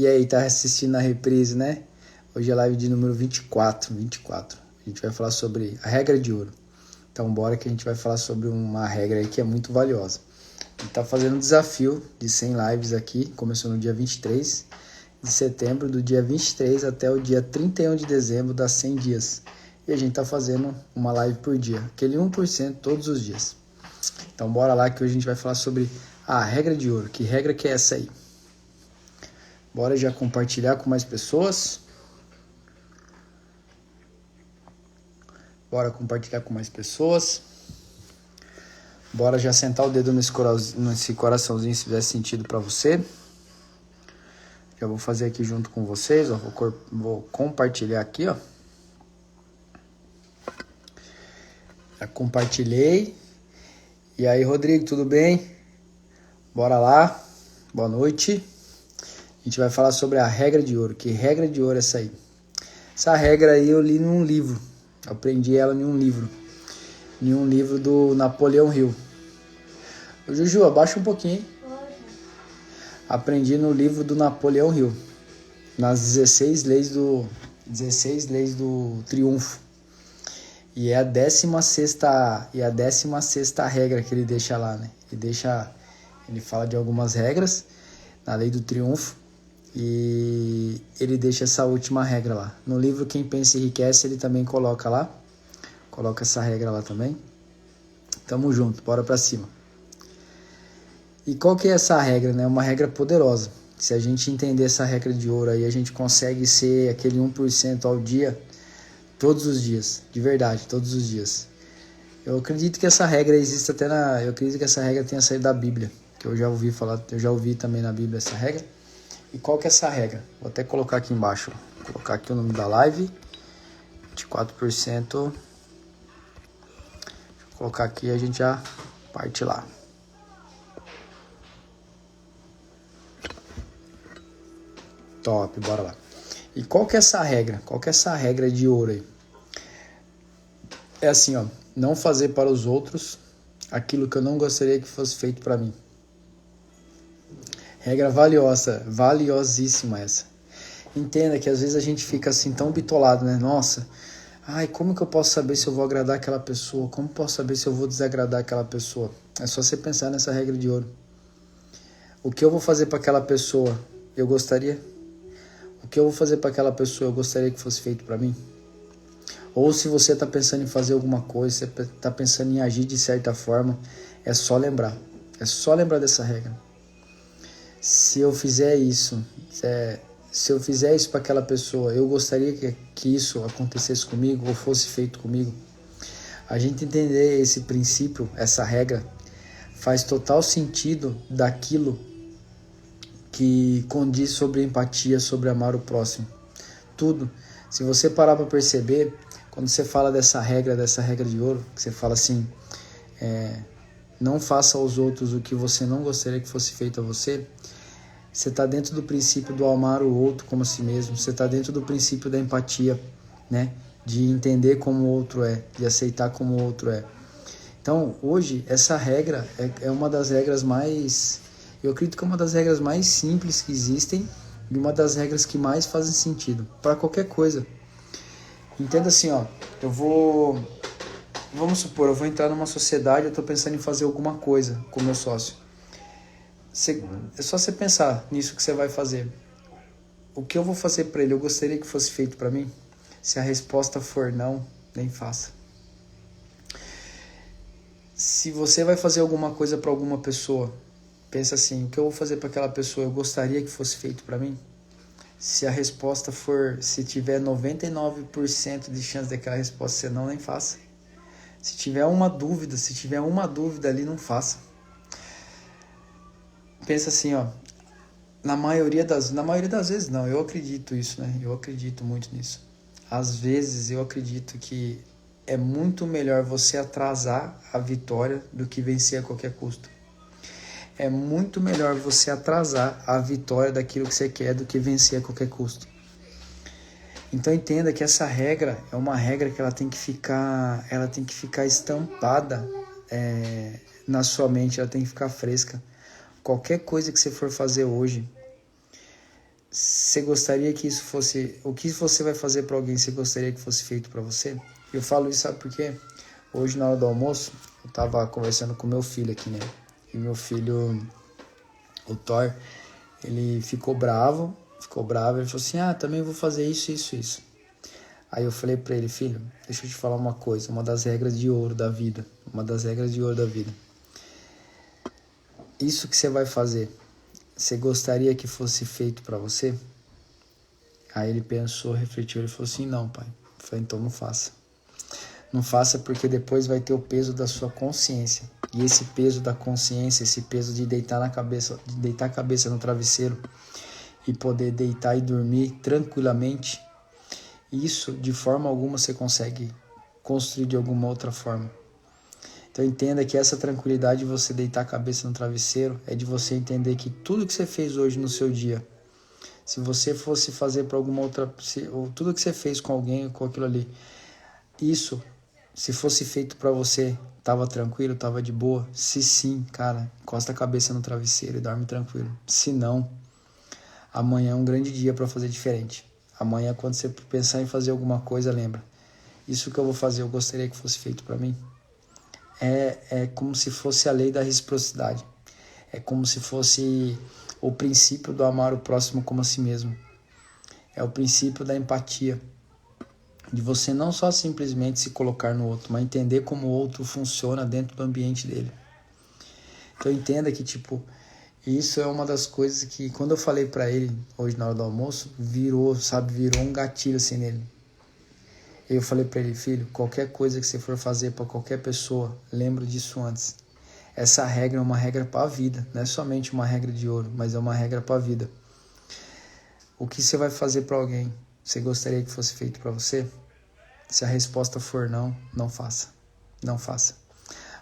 E aí, tá assistindo a reprise, né? Hoje é a live de número 24. A gente vai falar sobre a regra de ouro. Então, bora que a gente vai falar sobre uma regra aí que é muito valiosa. A gente tá fazendo um desafio de 100 lives aqui. Começou no dia 23 de setembro, do dia 23 até o dia 31 de dezembro, dá 100 dias. E a gente tá fazendo uma live por dia. Aquele 1% todos os dias. Então, bora lá que hoje a gente vai falar sobre a regra de ouro. Que regra que é essa aí? Bora já compartilhar com mais pessoas. Bora compartilhar com mais pessoas. Bora já sentar o dedo nesse coraçãozinho se fizer sentido para você. Já vou fazer aqui junto com vocês, ó. Vou compartilhar aqui, ó. Já compartilhei. E aí, Rodrigo, tudo bem? Bora lá. Boa noite. A gente vai falar sobre a regra de ouro. Que regra de ouro é essa aí? Essa regra aí eu li num livro. Eu aprendi ela em um livro. Em um livro do Napoleão Hill. Ô, Juju, abaixa um pouquinho, hein? Aprendi no livro do Napoleão Hill. Nas 16 leis do triunfo. E é a 16ª regra que ele deixa lá, né? Ele fala de algumas regras na lei do triunfo. E ele deixa essa última regra lá. No livro Quem Pensa Enriquece, ele também coloca lá. Coloca essa regra lá também. Tamo junto, bora pra cima. E qual que é essa regra, né? Uma regra poderosa. Se a gente entender essa regra de ouro aí, a gente consegue ser aquele 1% ao dia, todos os dias. De verdade, todos os dias. Eu acredito que essa regra existe eu acredito que essa regra tenha saído da Bíblia. Que eu já ouvi também na Bíblia essa regra. E qual que é essa regra? Vou até colocar aqui embaixo. Vou colocar aqui o nome da live. 24%. Vou colocar aqui e a gente já parte lá. Top, bora lá. E qual que é essa regra? Qual que é essa regra de ouro aí? É assim, ó. Não fazer para os outros aquilo que eu não gostaria que fosse feito para mim. Regra valiosa, valiosíssima essa. Entenda que às vezes a gente fica assim tão bitolado, né? Nossa, como que eu posso saber se eu vou agradar aquela pessoa? Como posso saber se eu vou desagradar aquela pessoa? É só você pensar nessa regra de ouro. O que eu vou fazer para aquela pessoa, eu gostaria? O que eu vou fazer para aquela pessoa, eu gostaria que fosse feito para mim? Ou se você está pensando em fazer alguma coisa, você está pensando em agir de certa forma, é só lembrar. É só lembrar dessa regra. Se eu fizer isso para aquela pessoa, eu gostaria que isso acontecesse comigo ou fosse feito comigo. A gente entender esse princípio, essa regra, faz total sentido daquilo que condiz sobre empatia, sobre amar o próximo. Tudo. Se você parar para perceber, quando você fala dessa regra de ouro, que você fala assim, não faça aos outros o que você não gostaria que fosse feito a você, você está dentro do princípio do amar o outro como a si mesmo, você está dentro do princípio da empatia, né? De entender como o outro é, de aceitar como o outro é. Então, hoje, essa regra é uma das regras mais... Eu acredito que é uma das regras mais simples que existem e uma das regras que mais fazem sentido para qualquer coisa. Entenda assim, ó, vamos supor, eu vou entrar numa sociedade, eu estou pensando em fazer alguma coisa com o meu sócio. É só você pensar nisso que você vai fazer. O que eu vou fazer para ele, eu gostaria que fosse feito para mim? Se a resposta for não, nem faça. Se você vai fazer alguma coisa para alguma pessoa, pensa assim, o que eu vou fazer para aquela pessoa, eu gostaria que fosse feito para mim? Se a resposta se tiver 99% de chance daquela resposta ser não, nem faça. Se tiver uma dúvida ali, não faça. Pensa assim, ó, na maioria das vezes não, eu acredito isso, né? Eu acredito muito nisso. Às vezes eu acredito que é muito melhor você atrasar a vitória do que vencer a qualquer custo. É muito melhor você atrasar a vitória daquilo que você quer do que vencer a qualquer custo. Então entenda que essa regra é uma regra que ela tem que ficar estampada na sua mente, ela tem que ficar fresca. Qualquer coisa que você for fazer hoje, você gostaria que isso fosse... O que você vai fazer para alguém, você gostaria que fosse feito para você? Eu falo isso, sabe por quê? Hoje, na hora do almoço, eu tava conversando com meu filho aqui, né? E meu filho, o Thor, ele ficou bravo, ele falou assim, também vou fazer isso, isso, isso. Aí eu falei pra ele, filho, deixa eu te falar uma coisa, uma das regras de ouro da vida, Isso que você vai fazer, você gostaria que fosse feito pra você? Aí ele pensou, refletiu, ele falou assim, não, pai. Eu falei, então não faça. Não faça porque depois vai ter o peso da sua consciência. E esse peso da consciência, esse peso de deitar a cabeça no travesseiro e poder deitar e dormir tranquilamente, isso de forma alguma você consegue construir de alguma outra forma. Então entenda que essa tranquilidade de você deitar a cabeça no travesseiro é de você entender que tudo que você fez hoje no seu dia, se você fosse fazer para alguma outra... ou tudo que você fez com alguém, com aquilo ali, isso, se fosse feito para você, tava tranquilo, tava de boa? Se sim, cara, encosta a cabeça no travesseiro e dorme tranquilo. Se não, amanhã é um grande dia para fazer diferente. Amanhã, quando você pensar em fazer alguma coisa, lembra. Isso que eu vou fazer, eu gostaria que fosse feito para mim. É como se fosse a lei da reciprocidade. É como se fosse o princípio do amar o próximo como a si mesmo. É o princípio da empatia. De você não só simplesmente se colocar no outro, mas entender como o outro funciona dentro do ambiente dele. Então entenda que, isso é uma das coisas que, quando eu falei pra ele, hoje na hora do almoço, virou um gatilho assim nele. Eu falei pra ele, filho, qualquer coisa que você for fazer pra qualquer pessoa, lembra disso antes. Essa regra é uma regra pra vida, não é somente uma regra de ouro, mas é uma regra pra vida. O que você vai fazer pra alguém, você gostaria que fosse feito pra você? Se a resposta for não, não faça. Não faça.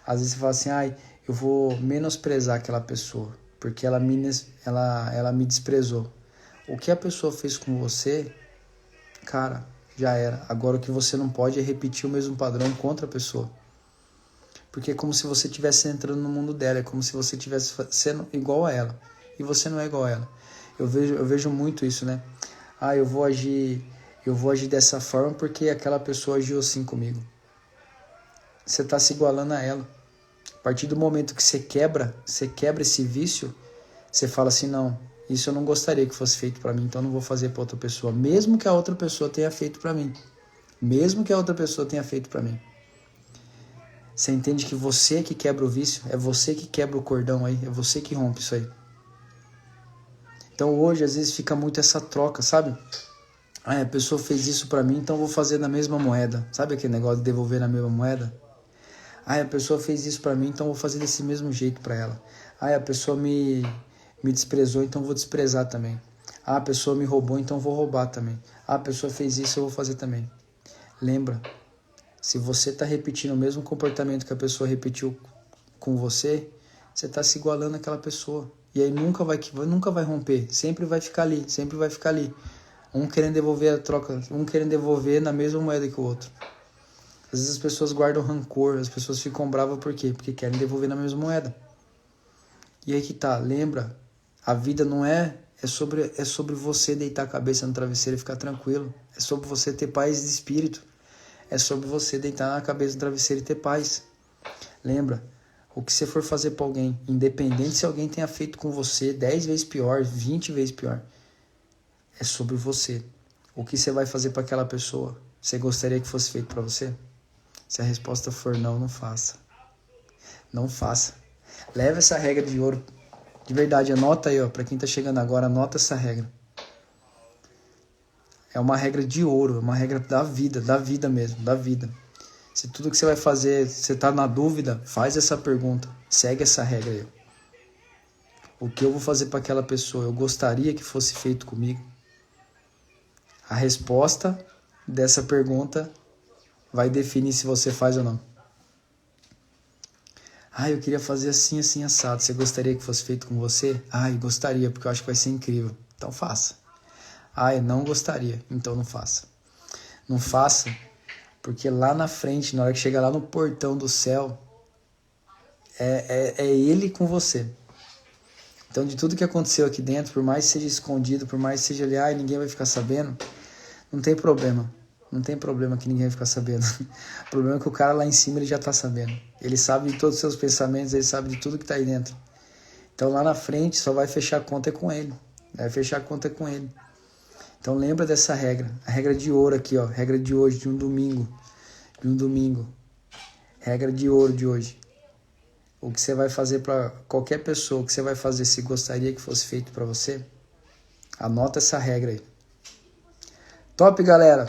Às vezes você fala assim, eu vou menosprezar aquela pessoa, porque ela me desprezou. O que a pessoa fez com você, cara, já era. Agora o que você não pode é repetir o mesmo padrão contra a pessoa. Porque é como se você estivesse entrando no mundo dela, é como se você estivesse sendo igual a ela. E você não é igual a ela. Eu vejo muito isso, né? Eu vou agir dessa forma porque aquela pessoa agiu assim comigo. Você está se igualando a ela. A partir do momento que você quebra esse vício, você fala assim, não, isso eu não gostaria que fosse feito para mim, então eu não vou fazer para outra pessoa, mesmo que a outra pessoa tenha feito para mim. Você entende que você que quebra o vício, é você que quebra o cordão aí, é você que rompe isso aí. Então hoje às vezes fica muito essa troca, sabe? A pessoa fez isso pra mim, então eu vou fazer na mesma moeda. Sabe aquele negócio de devolver na mesma moeda? A pessoa fez isso pra mim, então eu vou fazer desse mesmo jeito pra ela. A pessoa me desprezou, então eu vou desprezar também. A pessoa me roubou, então eu vou roubar também. A pessoa fez isso, eu vou fazer também. Lembra, se você tá repetindo o mesmo comportamento que a pessoa repetiu com você, você tá se igualando àquela pessoa. E aí nunca vai romper, sempre vai ficar ali. Um querendo devolver a troca, um querendo devolver na mesma moeda que o outro. Às vezes as pessoas guardam rancor, as pessoas ficam bravas por quê? Porque querem devolver na mesma moeda. E aí que tá, lembra? A vida não é sobre você deitar a cabeça no travesseiro e ficar tranquilo. É sobre você ter paz de espírito. É sobre você deitar a cabeça no travesseiro e ter paz. Lembra? O que você for fazer pra alguém, independente se alguém tenha feito com você 10 vezes pior, 20 vezes pior, é sobre você. O que você vai fazer para aquela pessoa? Você gostaria que fosse feito para você? Se a resposta for não, não faça. Não faça. Leva essa regra de ouro. De verdade, anota aí, para quem tá chegando agora, anota essa regra. É uma regra de ouro, é uma regra da vida mesmo, da vida. Se tudo que você vai fazer, você tá na dúvida, faz essa pergunta. Segue essa regra aí. O que eu vou fazer para aquela pessoa? Eu gostaria que fosse feito comigo? A resposta dessa pergunta vai definir se você faz ou não. Eu queria fazer assim, assim, assado. Você gostaria que fosse feito com você? Eu gostaria, porque eu acho que vai ser incrível. Então faça. Eu não gostaria, então não faça. Não faça, porque lá na frente, na hora que chegar lá no portão do céu, é ele com você. Então, de tudo que aconteceu aqui dentro, por mais que seja escondido, por mais que seja ali, ai, ninguém vai ficar sabendo, não tem problema. Não tem problema que ninguém vai ficar sabendo. O problema é que o cara lá em cima, ele já tá sabendo. Ele sabe de todos os seus pensamentos, ele sabe de tudo que tá aí dentro. Então, lá na frente, só vai fechar a conta com ele. Vai fechar a conta com ele. Então, lembra dessa regra. A regra de ouro aqui, ó. Regra de hoje, de um domingo. De um domingo. Regra de ouro de hoje. O que você vai fazer para qualquer pessoa, o que você vai fazer se gostaria que fosse feito para você, anota essa regra aí. Top, galera!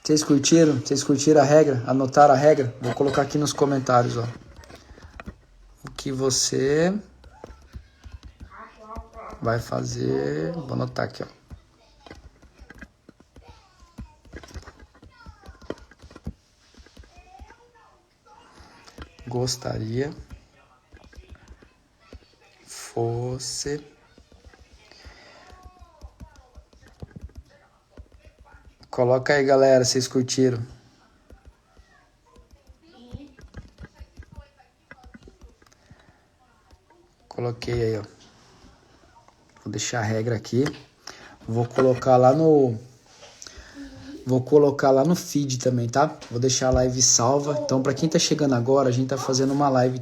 Vocês curtiram? Vocês curtiram a regra? Anotaram a regra? Vou colocar aqui nos comentários, ó. O que você vai fazer... Vou anotar aqui, ó. Gostaria fosse coloca aí, galera, vocês curtiram? Coloquei aí, ó. Vou deixar a regra aqui. Vou colocar lá no feed também, tá? Vou deixar a live salva. Então, para quem tá chegando agora, a gente tá fazendo uma live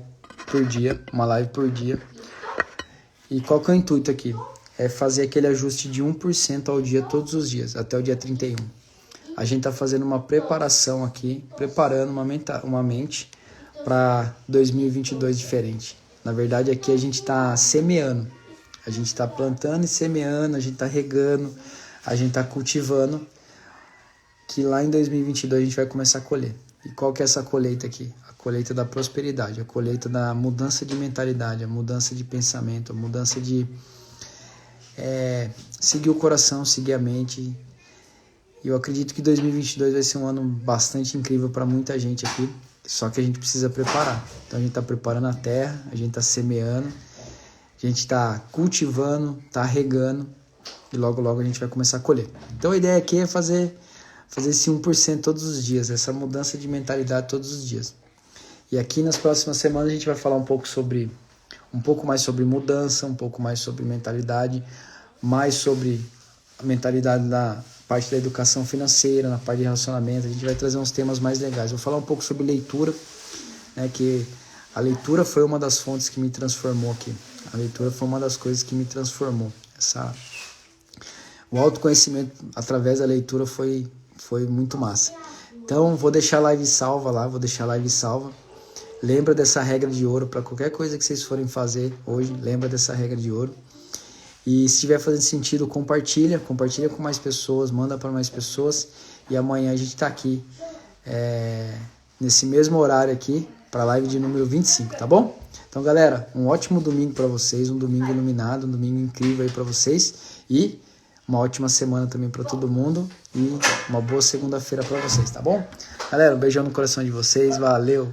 por dia. E qual que é o intuito aqui? É fazer aquele ajuste de 1% ao dia todos os dias, até o dia 31. A gente tá fazendo uma preparação aqui, preparando uma mente para 2022 diferente. Na verdade, aqui a gente tá semeando. A gente tá plantando e semeando, a gente tá regando, a gente tá cultivando, que lá em 2022 a gente vai começar a colher. E qual que é essa colheita aqui? A colheita da prosperidade, a colheita da mudança de mentalidade, a mudança de pensamento, a mudança de seguir o coração, seguir a mente. E eu acredito que 2022 vai ser um ano bastante incrível para muita gente aqui, só que a gente precisa preparar. Então a gente está preparando a terra, a gente está semeando, a gente está cultivando, está regando e logo logo a gente vai começar a colher. Então a ideia aqui é fazer esse 1% todos os dias, essa mudança de mentalidade todos os dias. E aqui nas próximas semanas a gente vai falar um pouco mais sobre mudança, um pouco mais sobre mentalidade, mais sobre a mentalidade da parte da educação financeira, na parte de relacionamento. A gente vai trazer uns temas mais legais. Vou falar um pouco sobre leitura, né, que a leitura foi uma das fontes que me transformou aqui. A leitura foi uma das coisas que me transformou. O autoconhecimento através da leitura foi muito massa. Então, vou deixar a live salva lá, Lembra dessa regra de ouro para qualquer coisa que vocês forem fazer hoje. Lembra dessa regra de ouro. E se estiver fazendo sentido, compartilha com mais pessoas, manda para mais pessoas. E amanhã a gente está aqui, nesse mesmo horário aqui, para a live de número 25, tá bom? Então, galera, um ótimo domingo para vocês, um domingo iluminado, um domingo incrível aí para vocês. E uma ótima semana também para todo mundo e uma boa segunda-feira para vocês, tá bom? Galera, um beijão no coração de vocês, valeu!